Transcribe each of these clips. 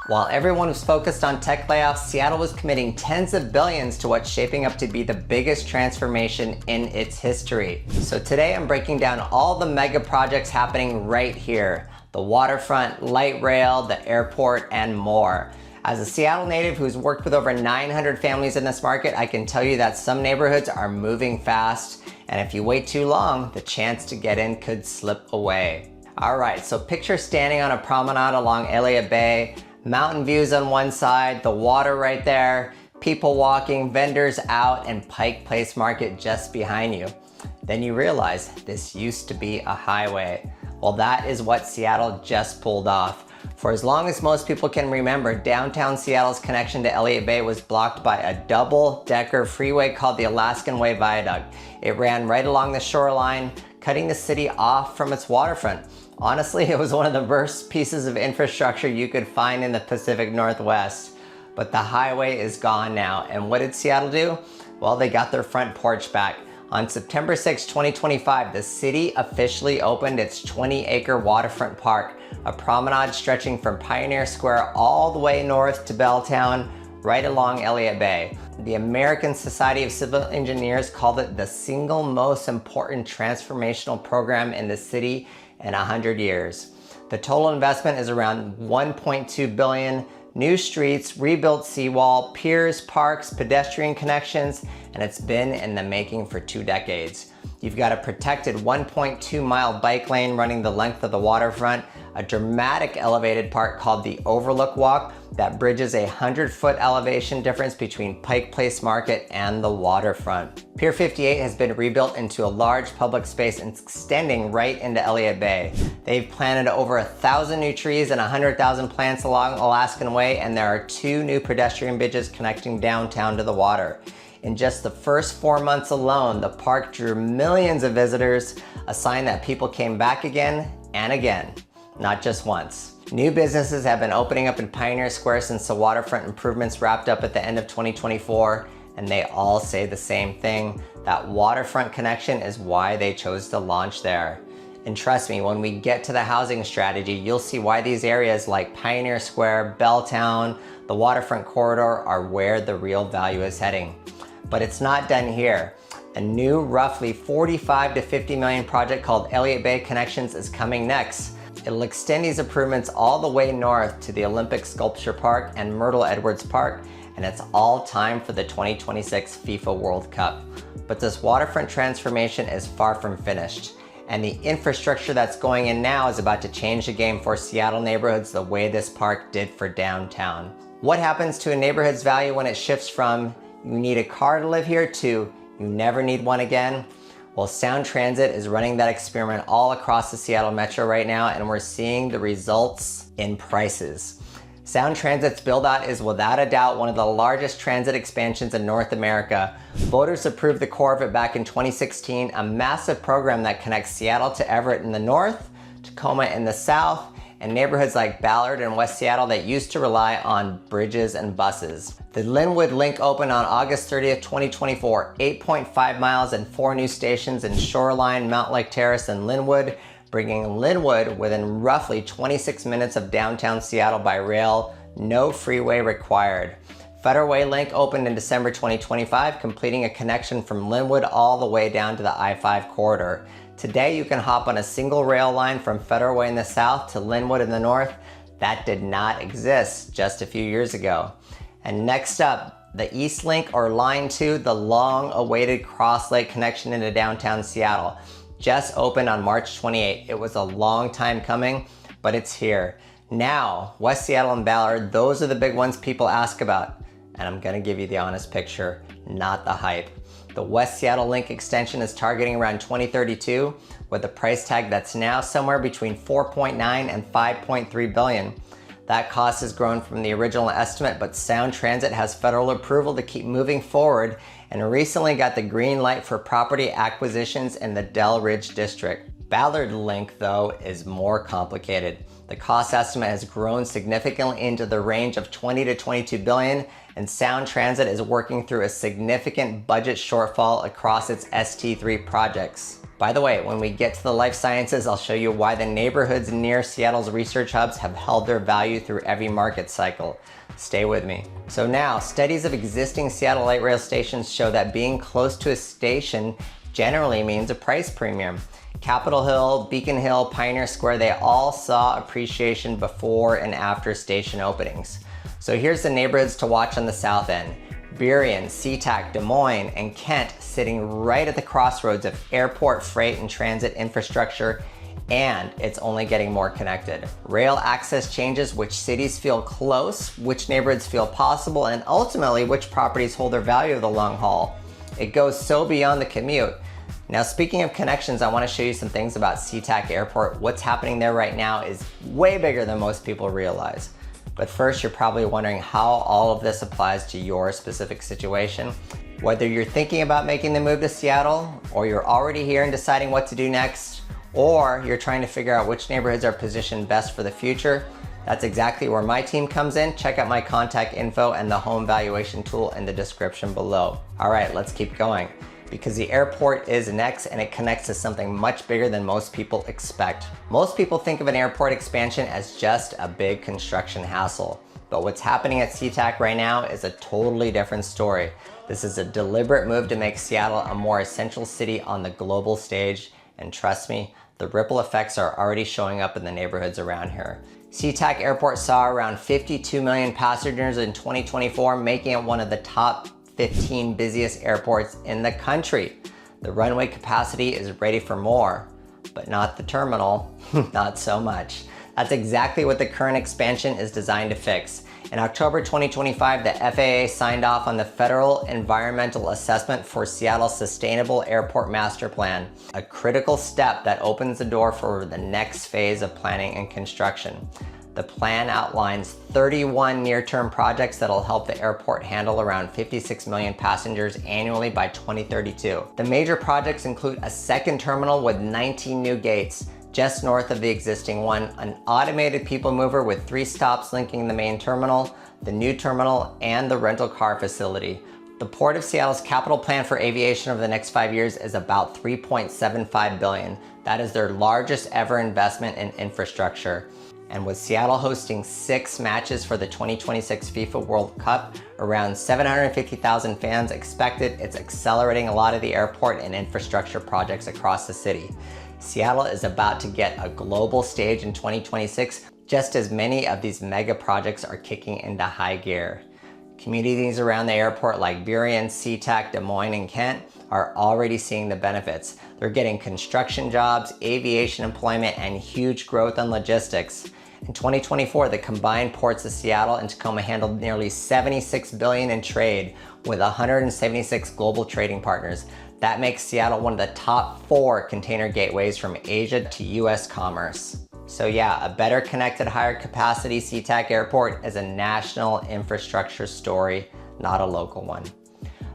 While everyone was focused on tech layoffs, Seattle was committing tens of billions to what's shaping up to be the biggest transformation in its history. So today I'm breaking down all the mega projects happening right here. The waterfront, light rail, the airport, and more. As a Seattle native who's worked with over 900 families in this market, I can tell you that some neighborhoods are moving fast, and if you wait too long, the chance to get in could slip away. All right, so picture standing on a promenade along Elliott Bay, mountain views on one side, the water right there, people walking, vendors out, and Pike Place Market just behind you. Then you realize this used to be a highway. Well, that is what Seattle just pulled off. For as long as most people can remember, downtown Seattle's connection to Elliott Bay was blocked by a double-decker freeway called the Alaskan Way Viaduct. It ran right along the shoreline, cutting the city off from its waterfront. Honestly, it was one of the worst pieces of infrastructure you could find in the Pacific Northwest. But the highway is gone now, and what did Seattle do? Well, they got their front porch back. On September 6, 2025, the city officially opened its 20-acre waterfront park, a promenade stretching from Pioneer Square all the way north to Belltown, right along Elliott Bay. The American Society of Civil Engineers called it the single most important transformational program in the city in 100 years. The total investment is around $1.2 billion, new streets, rebuilt seawall, piers, parks, pedestrian connections, and it's been in the making for 2 decades. You've got a protected 1.2-mile bike lane running the length of the waterfront, a dramatic elevated park called the Overlook Walk that bridges a 100-foot elevation difference between Pike Place Market and the waterfront. Pier 58 has been rebuilt into a large public space extending right into Elliott Bay. They've planted over 1,000 new trees and 100,000 plants along Alaskan Way, and there are 2 new pedestrian bridges connecting downtown to the water. In just the first 4 months alone, the park drew millions of visitors, a sign that people came back again and again, not just once. New businesses have been opening up in Pioneer Square since the waterfront improvements wrapped up at the end of 2024, and they all say the same thing, that waterfront connection is why they chose to launch there. And trust me, when we get to the housing strategy, you'll see why these areas like Pioneer Square, Belltown, the waterfront corridor are where the real value is heading. But it's not done here. A new roughly 45 to 50 million project called Elliott Bay Connections is coming next. It'll extend these improvements all the way north to the Olympic Sculpture Park and Myrtle Edwards Park, and it's all time for the 2026 FIFA World Cup. But this waterfront transformation is far from finished, and the infrastructure that's going in now is about to change the game for Seattle neighborhoods the way this park did for downtown. What happens to a neighborhood's value when it shifts from you need a car to live here to you never need one again? Well, Sound Transit is running that experiment all across the Seattle Metro right now, and we're seeing the results in prices. Sound Transit's build-out is without a doubt one of the largest transit expansions in North America. Voters approved the core of it back in 2016, a massive program that connects Seattle to Everett in the north, Tacoma in the south, and neighborhoods like Ballard and West Seattle that used to rely on bridges and buses. The Linwood Link opened on August 30th, 2024, 8.5 miles and 4 new stations in Shoreline, Mount Lake Terrace, and Linwood, bringing Linwood within roughly 26 minutes of downtown Seattle by rail, no freeway required. Federal Way Link opened in December 2025, completing a connection from Linwood all the way down to the I-5 corridor. Today, you can hop on a single rail line from Federal Way in the south to Linwood in the north. That did not exist just a few years ago. And next up, the East Link or Line 2, the long-awaited Cross Lake connection into downtown Seattle. Just opened on March 28. It was a long time coming, but it's here. Now, West Seattle and Ballard, those are the big ones people ask about. And I'm gonna give you the honest picture, not the hype. The West Seattle Link extension is targeting around 2032 with a price tag that's now somewhere between 4.9 and 5.3 billion. That cost has grown from the original estimate, but Sound Transit has federal approval to keep moving forward and recently got the green light for property acquisitions in the Del Ridge district. Ballard Link, though, is more complicated. The cost estimate has grown significantly into the range of 20 to 22 billion, and Sound Transit is working through a significant budget shortfall across its ST3 projects. By the way, when we get to the life sciences, I'll show you why the neighborhoods near Seattle's research hubs have held their value through every market cycle. Stay with me. So now, studies of existing Seattle light rail stations show that being close to a station generally means a price premium. Capitol Hill, Beacon Hill, Pioneer Square, they all saw appreciation before and after station openings. So here's the neighborhoods to watch on the south end. Burien, SeaTac, Des Moines, and Kent sitting right at the crossroads of airport, freight, and transit infrastructure, and it's only getting more connected. Rail access changes which cities feel close, which neighborhoods feel possible, and ultimately which properties hold their value of the long haul. It goes so beyond the commute. Now, speaking of connections, I want to show you some things about SeaTac Airport. What's happening there right now is way bigger than most people realize. But first, you're probably wondering how all of this applies to your specific situation. Whether you're thinking about making the move to Seattle, or you're already here and deciding what to do next, or you're trying to figure out which neighborhoods are positioned best for the future, that's exactly where my team comes in. Check out my contact info and the home valuation tool in the description below. All right, let's keep going. Because the airport is next and it connects to something much bigger than most people expect. Most people think of an airport expansion as just a big construction hassle. But what's happening at SeaTac right now is a totally different story. This is a deliberate move to make Seattle a more essential city on the global stage. And trust me, the ripple effects are already showing up in the neighborhoods around here. SeaTac Airport saw around 52 million passengers in 2024, making it one of the top 15 busiest airports in the country. The runway capacity is ready for more, but not the terminal, not so much. That's exactly what the current expansion is designed to fix. In October 2025, the FAA signed off on the Federal Environmental Assessment for Seattle's Sustainable Airport Master Plan, a critical step that opens the door for the next phase of planning and construction. The plan outlines 31 near-term projects that'll help the airport handle around 56 million passengers annually by 2032. The major projects include a second terminal with 19 new gates just north of the existing one, an automated people mover with 3 stops linking the main terminal, the new terminal, and the rental car facility. The Port of Seattle's capital plan for aviation over the next 5 years is about $3.75 billion. That is their largest ever investment in infrastructure. And with Seattle hosting 6 matches for the 2026 FIFA World Cup, around 750,000 fans expected, it's accelerating a lot of the airport and infrastructure projects across the city. Seattle is about to get a global stage in 2026, just as many of these mega projects are kicking into high gear. Communities around the airport like Burien, SeaTac, Des Moines, and Kent are already seeing the benefits. They're getting construction jobs, aviation employment, and huge growth in logistics. In 2024, the combined ports of Seattle and Tacoma handled nearly $76 billion in trade with 176 global trading partners. That makes Seattle one of the top 4 container gateways from Asia to US commerce. So yeah, a better connected, higher capacity SeaTac Airport is a national infrastructure story, not a local one.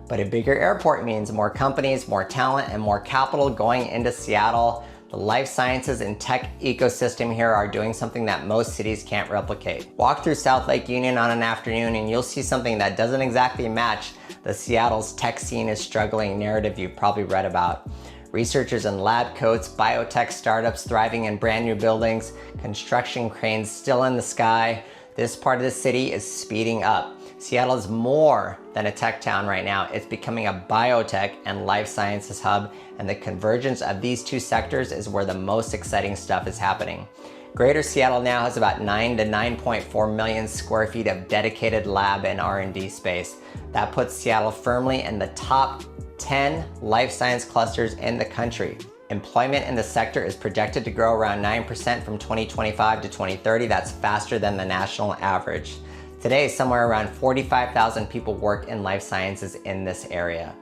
But a bigger airport means more companies, more talent, and more capital going into Seattle. The life sciences and tech ecosystem here are doing something that most cities can't replicate. Walk through South Lake Union on an afternoon and you'll see something that doesn't exactly match the Seattle's tech scene is struggling narrative you've probably read about. Researchers in lab coats, biotech startups thriving in brand new buildings, construction cranes still in the sky. This part of the city is speeding up. Seattle is more than a tech town right now. It's becoming a biotech and life sciences hub, and the convergence of these 2 sectors is where the most exciting stuff is happening. Greater Seattle now has about 9 to 9.4 million square feet of dedicated lab and R&D space. That puts Seattle firmly in the top 10 life science clusters in the country. Employment in the sector is projected to grow around 9% from 2025 to 2030. That's faster than the national average. Today, somewhere around 45,000 people work in life sciences in this area.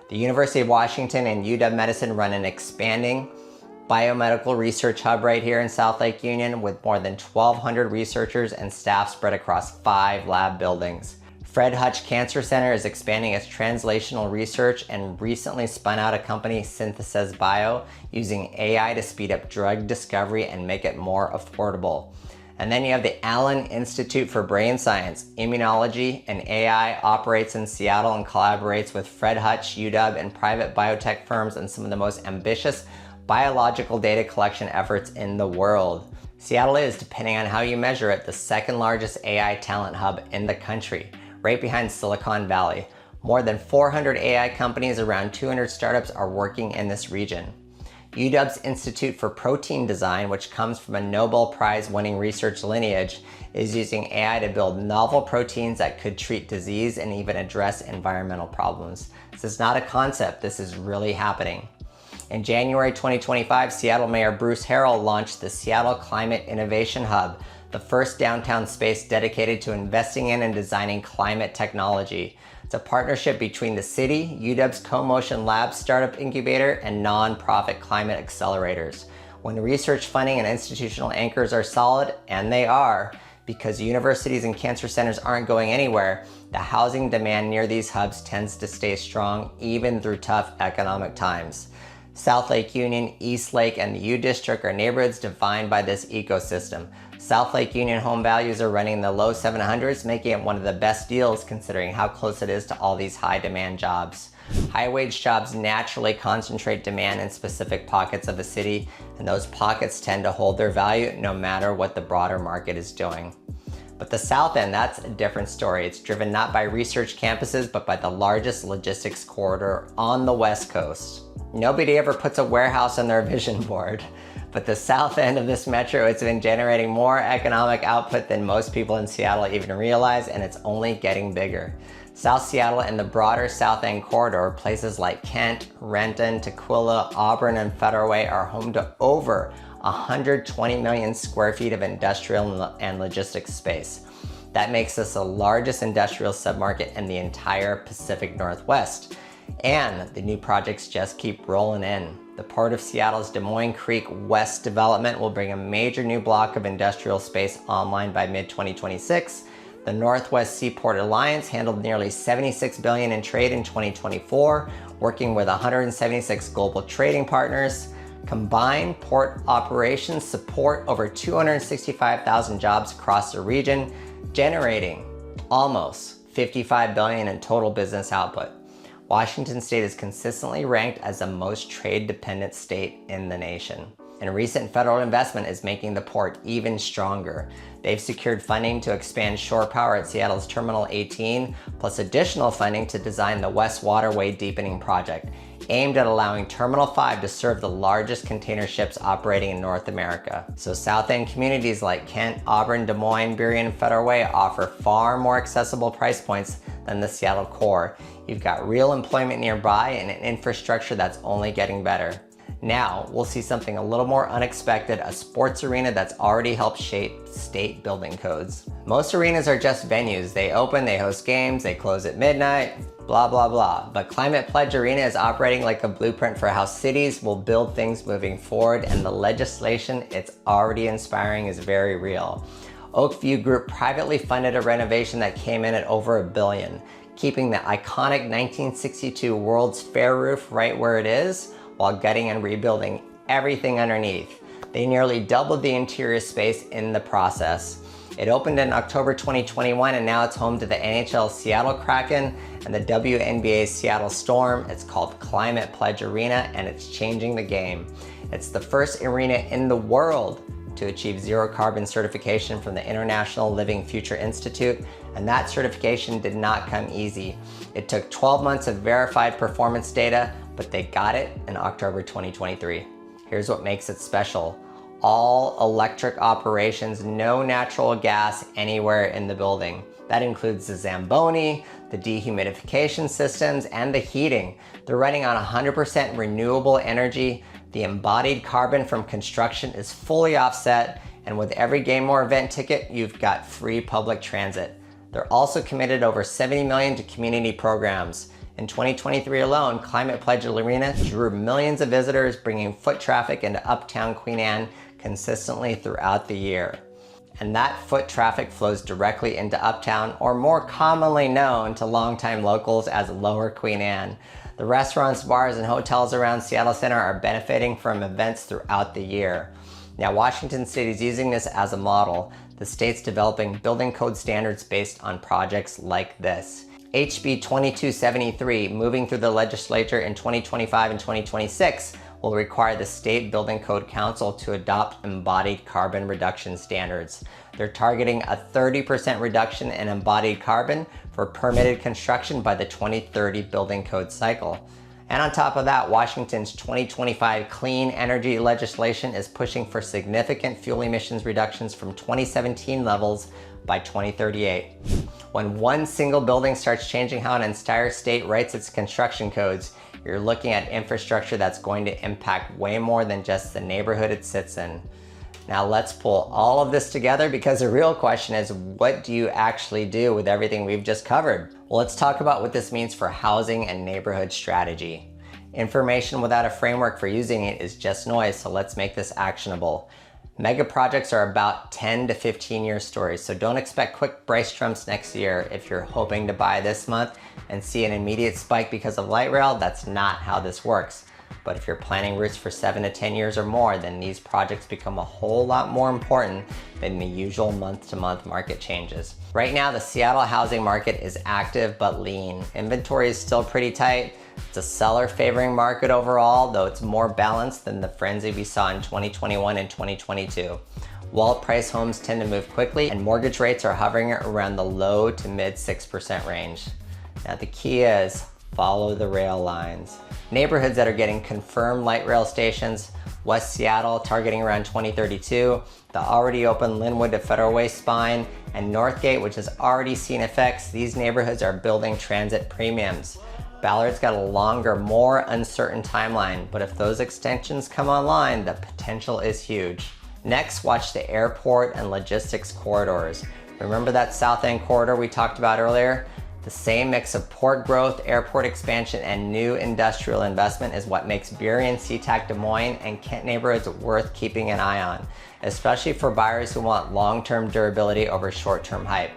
The University of Washington and UW Medicine run an expanding biomedical research hub right here in South Lake Union with more than 1,200 researchers and staff spread across 5 lab buildings. Fred Hutch Cancer Center is expanding its translational research and recently spun out a company, Synthesis Bio, using AI to speed up drug discovery and make it more affordable. And then you have the Allen Institute for Brain Science, Immunology, and AI operates in Seattle and collaborates with Fred Hutch, UW, and private biotech firms on some of the most ambitious biological data collection efforts in the world. Seattle is, depending on how you measure it, the second largest AI talent hub in the country, right behind Silicon Valley. More than 400 AI companies, around 200 startups are working in this region. UW's Institute for Protein Design, which comes from a Nobel Prize-winning research lineage, is using AI to build novel proteins that could treat disease and even address environmental problems. This is not a concept, this is really happening. In January 2025, Seattle Mayor Bruce Harrell launched the Seattle Climate Innovation Hub, the first downtown space dedicated to investing in and designing climate technology. It's a partnership between the city, UW's CoMotion Labs startup incubator, and nonprofit climate accelerators. When research funding and institutional anchors are solid, and they are, because universities and cancer centers aren't going anywhere, the housing demand near these hubs tends to stay strong even through tough economic times. South Lake Union, East Lake, and the U District are neighborhoods defined by this ecosystem. South Lake Union home values are running in the low 700s, making it one of the best deals considering how close it is to all these high demand jobs. High wage jobs naturally concentrate demand in specific pockets of the city, and those pockets tend to hold their value no matter what the broader market is doing. But the South End, that's a different story. It's driven not by research campuses, but by the largest logistics corridor on the West Coast. Nobody ever puts a warehouse on their vision board, but the South End of this metro has been generating more economic output than most people in Seattle even realize, and it's only getting bigger. South Seattle and the broader South End corridor, places like Kent, Renton, Tukwila, Auburn, and Federal Way, are home to over 120 million square feet of industrial and logistics space. That makes us the largest industrial submarket in the entire Pacific Northwest. And the new projects just keep rolling in. The Port of Seattle's Des Moines Creek West development will bring a major new block of industrial space online by mid-2026. The Northwest Seaport Alliance handled nearly $76 billion in trade in 2024, working with 176 global trading partners. Combined port operations support over 265,000 jobs across the region, generating almost $55 billion in total business output. Washington State is consistently ranked as the most trade-dependent state in the nation. And recent federal investment is making the port even stronger. They've secured funding to expand shore power at Seattle's Terminal 18, plus additional funding to design the West Waterway Deepening Project, aimed at allowing Terminal 5 to serve the largest container ships operating in North America. So South End communities like Kent, Auburn, Des Moines, Burien, and Federal Way offer far more accessible price points than the Seattle core. You've got real employment nearby and an infrastructure that's only getting better. Now, we'll see something a little more unexpected, a sports arena that's already helped shape state building codes. Most arenas are just venues. They open, they host games, they close at midnight, blah, blah, blah. But Climate Pledge Arena is operating like a blueprint for how cities will build things moving forward, and the legislation it's already inspiring is very real. Oakview Group privately funded a renovation that came in at over $1 billion, keeping the iconic 1962 World's Fair roof right where it is, while gutting and rebuilding everything underneath. They nearly doubled the interior space in the process. It opened in October 2021, and now it's home to the NHL Seattle Kraken and the WNBA Seattle Storm. It's called Climate Pledge Arena, and it's changing the game. It's the first arena in the world to achieve zero carbon certification from the International Living Future Institute, and that certification did not come easy. It took 12 months of verified performance data, but they got it in October 2023. Here's what makes it special. All electric operations, no natural gas anywhere in the building. That includes the Zamboni, the dehumidification systems, and the heating. They're running on 100% renewable energy. The embodied carbon from construction is fully offset, and with every Game More event ticket, you've got free public transit. They're also committed over $70 million to community programs. In 2023 alone, Climate Pledge Arena drew millions of visitors, bringing foot traffic into Uptown Queen Anne consistently throughout the year. And that foot traffic flows directly into Uptown, or more commonly known to longtime locals as Lower Queen Anne. The restaurants, bars, and hotels around Seattle Center are benefiting from events throughout the year. Now, Washington State is using this as a model. The state's developing building code standards based on projects like this. HB 2273, moving through the legislature in 2025 and 2026, will require the State Building Code Council to adopt embodied carbon reduction standards. They're targeting a 30% reduction in embodied carbon for permitted construction by the 2030 building code cycle. And on top of that, Washington's 2025 clean energy legislation is pushing for significant fuel emissions reductions from 2017 levels by 2038. When one single building starts changing how an entire state writes its construction codes, you're looking at infrastructure that's going to impact way more than just the neighborhood it sits in. Now let's pull all of this together, because the real question is, what do you actually do with everything we've just covered? Well, let's talk about what this means for housing and neighborhood strategy. Information without a framework for using it is just noise, so let's make this actionable. Mega projects are about 10 to 15 year stories, so don't expect quick price jumps next year. If you're hoping to buy this month and see an immediate spike because of light rail, that's not how this works. But if you're planning routes for 7 to 10 years or more, then these projects become a whole lot more important than the usual month-to-month market changes. Right now, the Seattle housing market is active but lean. Inventory is still pretty tight. It's a seller favoring market overall, though it's more balanced than the frenzy we saw in 2021 and 2022. Well-priced homes tend to move quickly, and mortgage rates are hovering around the low to mid 6% range. Now the key is follow the rail lines. Neighborhoods that are getting confirmed light rail stations: West Seattle targeting around 2032, the already open Linwood to Federal Way spine, and Northgate, which has already seen effects. These neighborhoods are building transit premiums. Ballard's got a longer, more uncertain timeline, but if those extensions come online, the potential is huge. Next, watch the airport and logistics corridors. Remember that South End corridor we talked about earlier? The same mix of port growth, airport expansion, and new industrial investment is what makes Burien, SeaTac, Des Moines, and Kent neighborhoods worth keeping an eye on, especially for buyers who want long-term durability over short-term hype.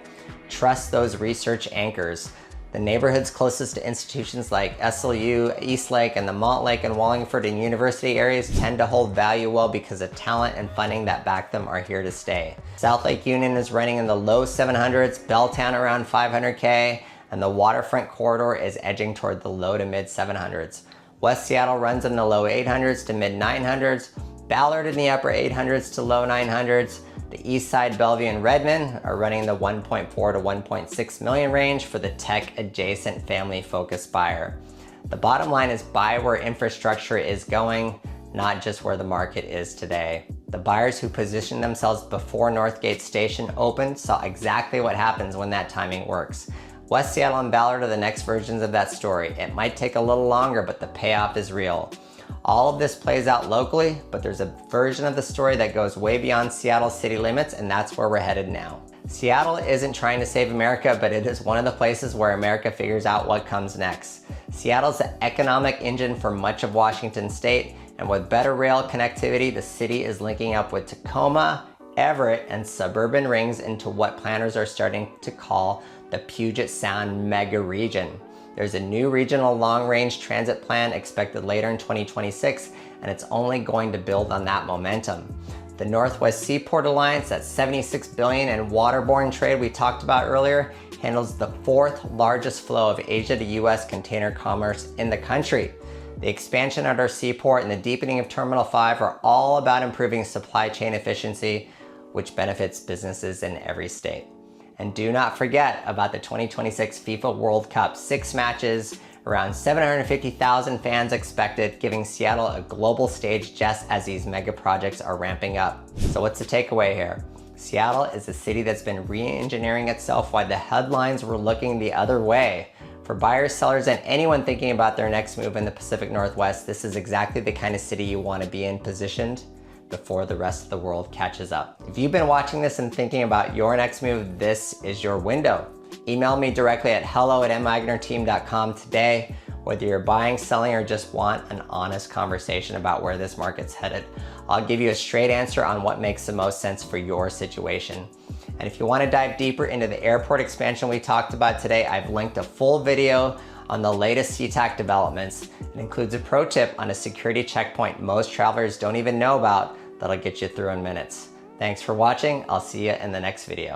Trust those research anchors. The neighborhoods closest to institutions like SLU, Eastlake, and the Montlake and Wallingford and university areas tend to hold value well because the talent and funding that back them are here to stay. South Lake Union is running in the low 700s, Belltown around 500K, and the waterfront corridor is edging toward the low to mid 700s. West Seattle runs in the low 800s to mid 900s, Ballard in the upper 800s to low 900s. The East Side, Bellevue, and Redmond are running the 1.4 to 1.6 million range for the tech-adjacent family-focused buyer. The bottom line is buy where infrastructure is going, not just where the market is today. The buyers who positioned themselves before Northgate Station opened saw exactly what happens when that timing works. West Seattle and Ballard are the next versions of that story. It might take a little longer, but the payoff is real. All of this plays out locally, but there's a version of the story that goes way beyond Seattle's city limits, and that's where we're headed now. Seattle isn't trying to save America, but it is one of the places where America figures out what comes next. Seattle's the economic engine for much of Washington state, and with better rail connectivity, the city is linking up with Tacoma, Everett, and suburban rings into what planners are starting to call the Puget Sound mega region. There's a new regional long-range transit plan expected later in 2026, and it's only going to build on that momentum. The Northwest Seaport Alliance, that $76 billion in waterborne trade we talked about earlier, handles the 4th largest flow of Asia to US container commerce in the country. The expansion at our seaport and the deepening of Terminal 5 are all about improving supply chain efficiency, which benefits businesses in every state. And do not forget about the 2026 FIFA World Cup. 6 matches, around 750,000 fans expected, giving Seattle a global stage just as these mega projects are ramping up. So what's the takeaway here? Seattle is a city that's been re-engineering itself while the headlines were looking the other way. For buyers, sellers, and anyone thinking about their next move in the Pacific Northwest, this is exactly the kind of city you want to be in, positioned before the rest of the world catches up. If you've been watching this and thinking about your next move, this is your window. Email me directly at hello@mwagnerteam.com today. Whether you're buying, selling, or just want an honest conversation about where this market's headed, I'll give you a straight answer on what makes the most sense for your situation. And if you want to dive deeper into the airport expansion we talked about today, I've linked a full video on the latest SeaTac developments. It includes a pro tip on a security checkpoint most travelers don't even know about that'll get you through in minutes. Thanks for watching. I'll see you in the next video.